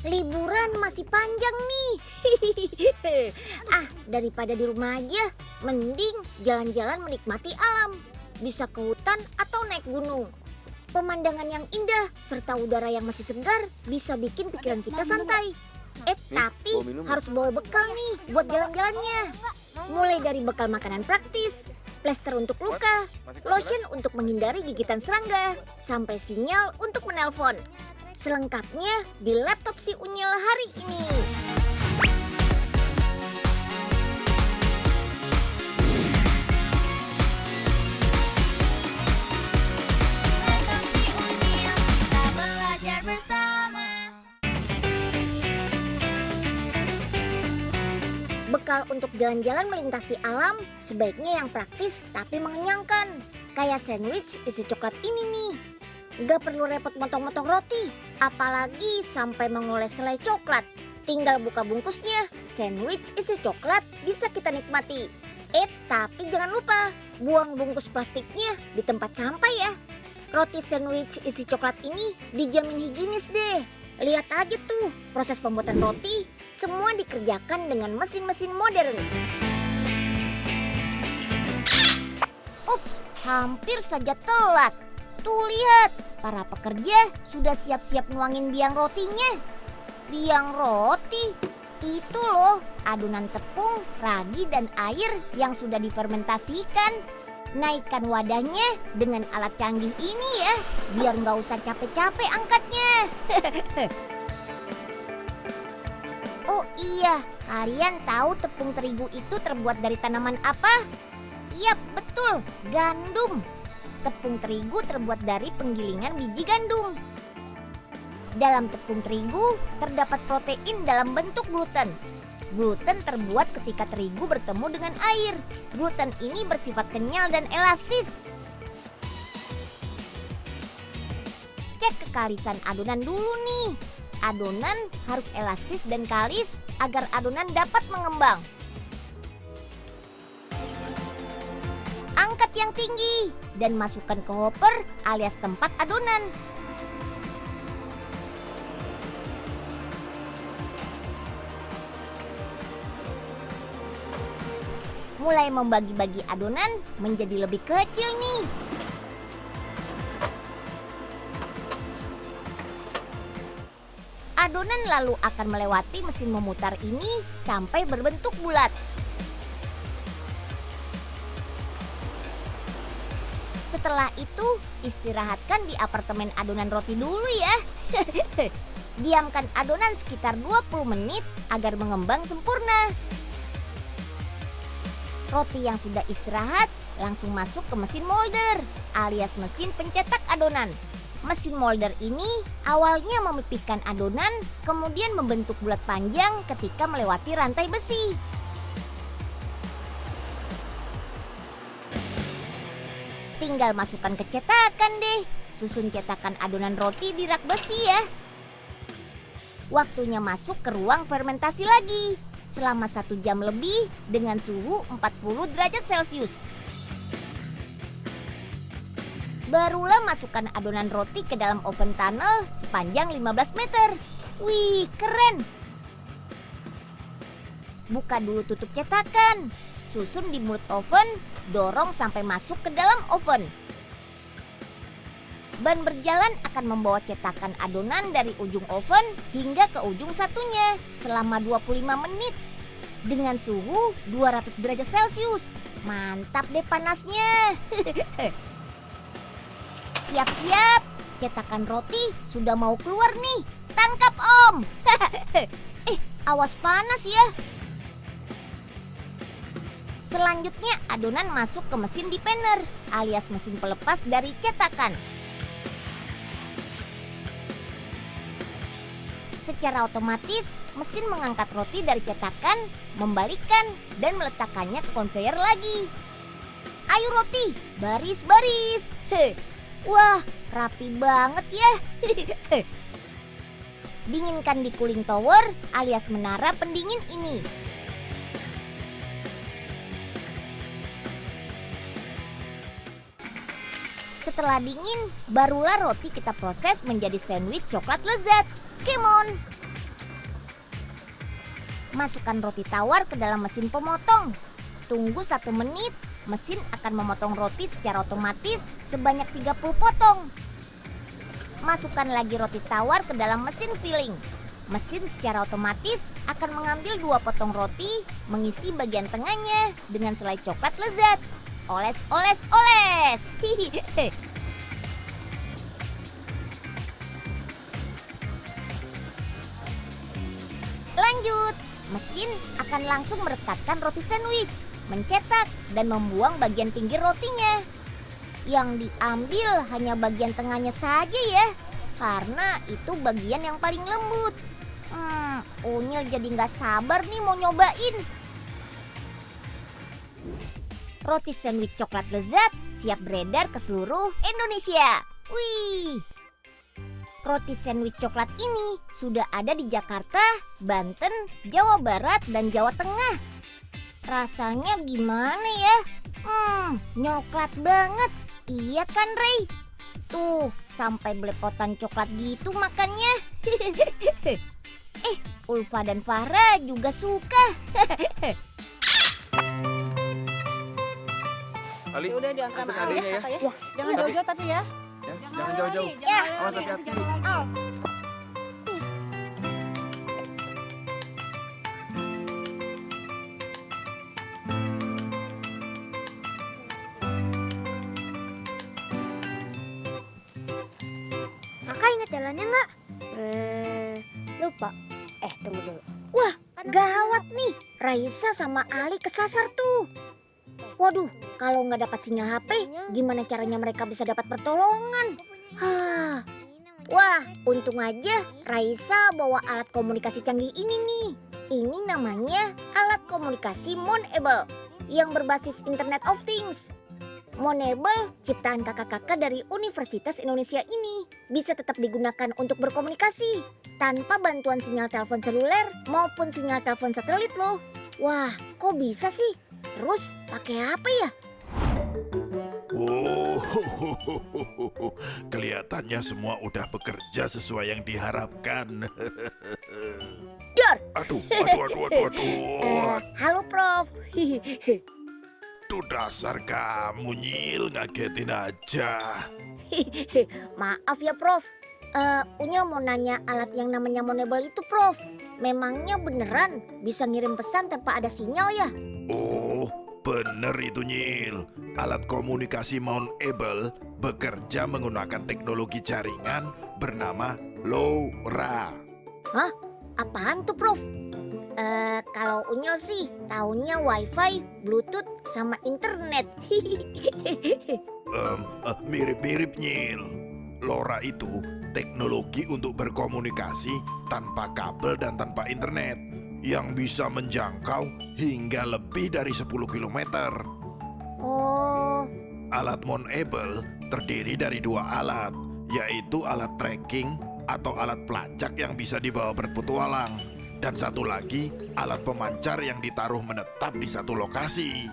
liburan masih panjang nih. Daripada di rumah aja, mending jalan-jalan menikmati alam. Bisa ke hutan atau naik gunung. Pemandangan yang indah serta udara yang masih segar bisa bikin pikiran kita santai. Tapi harus bawa bekal nih buat jalan-jalannya. Mulai dari bekal makanan praktis, plester untuk luka, lotion untuk menghindari gigitan serangga, sampai sinyal untuk menelpon. Selengkapnya di laptop si Unyil hari ini. Laptop si Unyil, kita belajar bersama. Bekal untuk jalan-jalan melintasi alam sebaiknya yang praktis tapi mengenyangkan. Kayak sandwich isi coklat ini nih. Gak perlu repot motong-motong roti, apalagi sampai mengoles selai coklat. Tinggal buka bungkusnya, sandwich isi coklat bisa kita nikmati. Tapi jangan lupa, buang bungkus plastiknya di tempat sampah ya. Roti sandwich isi coklat ini dijamin higienis deh. Lihat aja tuh, proses pembuatan roti semua dikerjakan dengan mesin-mesin modern. Ups, hampir saja telat. Tuh lihat, para pekerja sudah siap-siap nuangin biang rotinya. Biang roti, itu loh adonan tepung, ragi, dan air yang sudah difermentasikan. Naikkan wadahnya dengan alat canggih ini ya, biar nggak usah capek-capek angkatnya. Oh iya, kalian tahu tepung terigu itu terbuat dari tanaman apa? Yap, betul, gandum. Tepung terigu terbuat dari penggilingan biji gandum. Dalam tepung terigu terdapat protein dalam bentuk gluten. Gluten terbuat ketika terigu bertemu dengan air. Gluten ini bersifat kenyal dan elastis. Cek kekalisan adonan dulu nih. Adonan harus elastis dan kalis agar adonan dapat mengembang. Angkat yang tinggi dan masukkan ke hopper alias tempat adonan. Mulai membagi-bagi adonan menjadi lebih kecil nih. Adonan lalu akan melewati mesin memutar ini sampai berbentuk bulat. Setelah itu, istirahatkan di apartemen adonan roti dulu ya. Diamkan adonan sekitar 20 menit agar mengembang sempurna. Roti yang sudah istirahat langsung masuk ke mesin molder alias mesin pencetak adonan. Mesin molder ini awalnya memipihkan adonan, kemudian membentuk bulat panjang ketika melewati rantai besi. Tinggal masukkan ke cetakan deh. Susun cetakan adonan roti di rak besi ya. Waktunya masuk ke ruang fermentasi lagi. Selama 1 jam lebih dengan suhu 40 derajat Celcius. Barulah masukkan adonan roti ke dalam oven tunnel sepanjang 15 meter. Wih, keren! Buka dulu tutup cetakan. Susun di mulut oven, dorong sampai masuk ke dalam oven. Ban berjalan akan membawa cetakan adonan dari ujung oven hingga ke ujung satunya selama 25 menit dengan suhu 200 derajat Celcius. Mantap deh panasnya. Siap-siap, cetakan roti sudah mau keluar nih. Tangkap Om. Awas panas ya. Selanjutnya adonan masuk ke mesin depanner alias mesin pelepas dari cetakan. Secara otomatis mesin mengangkat roti dari cetakan, membalikkan dan meletakkannya ke konveyor lagi. Ayo roti, baris-baris. Wah, rapi banget ya. Dinginkan di cooling tower alias menara pendingin ini. Setelah dingin, barulah roti kita proses menjadi sandwich coklat lezat. Come on! Masukkan roti tawar ke dalam mesin pemotong. Tunggu 1 menit, mesin akan memotong roti secara otomatis sebanyak 30 potong. Masukkan lagi roti tawar ke dalam mesin filling. Mesin secara otomatis akan mengambil 2 potong roti, mengisi bagian tengahnya dengan selai coklat lezat. Oles, oles, oles. Hihihi. Lanjut, mesin akan langsung merekatkan roti sandwich, mencetak dan membuang bagian pinggir rotinya. Yang diambil hanya bagian tengahnya saja ya, karena itu bagian yang paling lembut. Unyil jadi nggak sabar nih mau nyobain. Roti sandwich coklat lezat siap beredar ke seluruh Indonesia. Wih! Roti sandwich coklat ini sudah ada di Jakarta, Banten, Jawa Barat, dan Jawa Tengah. Rasanya gimana ya? Nyoklat banget. Iya kan, Ray? Tuh, sampai belepotan coklat gitu makannya. Ulfa dan Farah juga suka. Ali, Ya udah diangkat langsung sama Ali adanya ya. Kakak ya. Wah, Jangan jauh-jauh tapi ya. Ya, jangan jauh-jauh. Ya. Awas hati-hati. Kakak ingat jalannya nggak? Lupa. Tunggu dulu. Wah, gawat nih. Raisa sama Ali kesasar tuh. Waduh, kalau nggak dapat sinyal HP, gimana caranya mereka bisa dapat pertolongan? Wah, untung aja Raisa bawa alat komunikasi canggih ini nih. Ini namanya alat komunikasi Monable yang berbasis Internet of Things. Monable, ciptaan kakak-kakak dari Universitas Indonesia ini, bisa tetap digunakan untuk berkomunikasi tanpa bantuan sinyal telepon seluler maupun sinyal telepon satelit loh. Wah, kok bisa sih? Terus pakai apa ya? Oh, kelihatannya semua udah bekerja sesuai yang diharapkan. Dor! Aduh. Halo Prof. Tuh dasar kamu Nyil, ngagetin aja. Maaf ya Prof. Unyil mau nanya alat yang namanya Monable itu Prof. Memangnya beneran bisa ngirim pesan tanpa ada sinyal ya? Oh, bener itu Nyil. Alat komunikasi Monable bekerja menggunakan teknologi jaringan bernama LoRa. Hah? Apaan tuh Prof? Kalau Unyil sih taunya wifi, bluetooth, sama internet. Mirip-mirip Nyil. LoRa itu teknologi untuk berkomunikasi tanpa kabel dan tanpa internet yang bisa menjangkau hingga lebih dari 10 km. Oh, Alat Monable terdiri dari 2 alat, yaitu alat tracking atau alat pelacak yang bisa dibawa berpetualang, dan satu lagi alat pemancar yang ditaruh menetap di satu lokasi.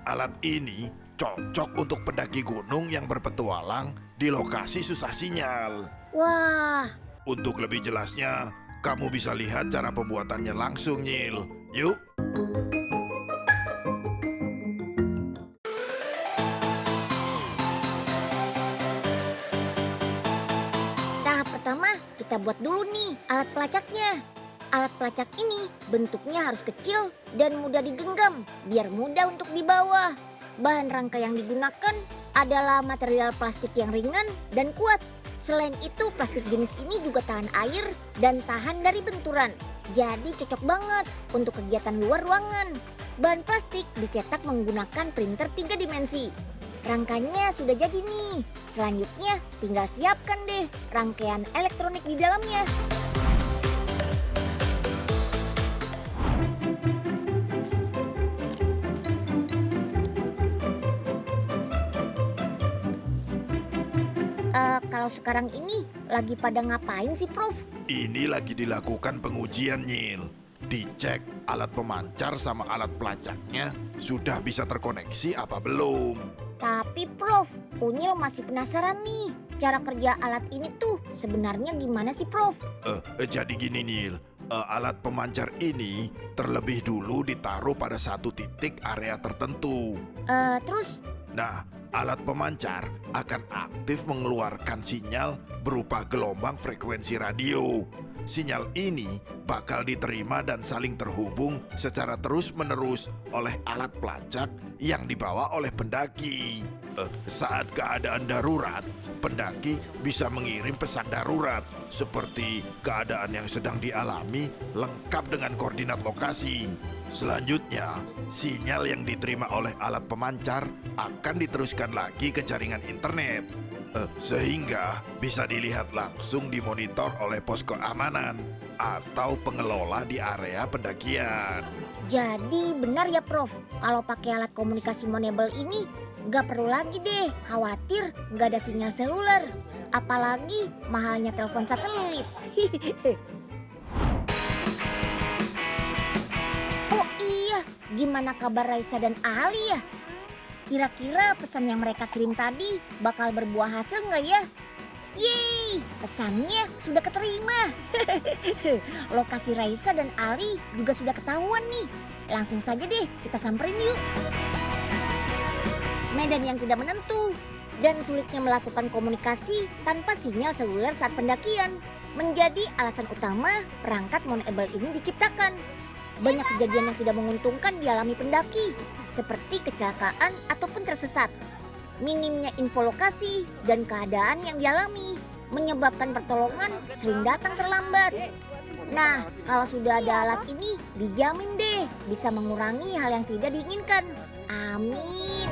Alat ini cocok untuk pendaki gunung yang berpetualang di lokasi susah sinyal. wah. Untuk lebih jelasnya, kamu bisa lihat cara pembuatannya langsung, Nyil. Yuk. Tahap pertama, kita buat dulu nih alat pelacaknya. Alat pelacak ini bentuknya harus kecil dan mudah digenggam, biar mudah untuk dibawa. Bahan rangka yang digunakan adalah material plastik yang ringan dan kuat. Selain itu, plastik jenis ini juga tahan air dan tahan dari benturan. Jadi cocok banget untuk kegiatan luar ruangan. Bahan plastik dicetak menggunakan printer 3 dimensi. Rangkanya sudah jadi nih. Selanjutnya tinggal siapkan deh rangkaian elektronik di dalamnya. Kalau sekarang ini lagi pada ngapain sih Prof? Ini lagi dilakukan pengujian, Nyil. Dicek alat pemancar sama alat pelacaknya sudah bisa terkoneksi apa belum. Tapi Prof, Unyil masih penasaran nih. Cara kerja alat ini tuh sebenarnya gimana sih Prof? Jadi gini, Nyil. Alat pemancar ini terlebih dulu ditaruh pada satu titik area tertentu. Terus Nah, alat pemancar akan aktif mengeluarkan sinyal berupa gelombang frekuensi radio. Sinyal ini bakal diterima dan saling terhubung secara terus-menerus oleh alat pelacak yang dibawa oleh pendaki. Saat keadaan darurat, pendaki bisa mengirim pesan darurat seperti keadaan yang sedang dialami lengkap dengan koordinat lokasi. Selanjutnya, sinyal yang diterima oleh alat pemancar akan diteruskan lagi ke jaringan internet. Sehingga bisa dilihat langsung di monitor oleh pos keamanan atau pengelola di area pendakian. jadi benar ya Prof, kalau pakai alat komunikasi monable ini nggak perlu lagi deh khawatir nggak ada sinyal seluler. Apalagi mahalnya telepon satelit. Oh iya, gimana kabar Raisa dan Ali ya? Kira-kira pesan yang mereka kirim tadi bakal berbuah hasil nggak ya? Yeay, pesannya sudah keterima. Lokasi Raisa dan Ali juga sudah ketahuan nih. Langsung saja deh kita samperin yuk. Medan yang tidak menentu dan sulitnya melakukan komunikasi tanpa sinyal seluler saat pendakian menjadi alasan utama perangkat monable ini diciptakan. Banyak kejadian yang tidak menguntungkan dialami pendaki, seperti kecelakaan ataupun tersesat. Minimnya info lokasi dan keadaan yang dialami menyebabkan pertolongan sering datang terlambat. Nah, kalau sudah ada alat ini, dijamin deh bisa mengurangi hal yang tidak diinginkan. Amin.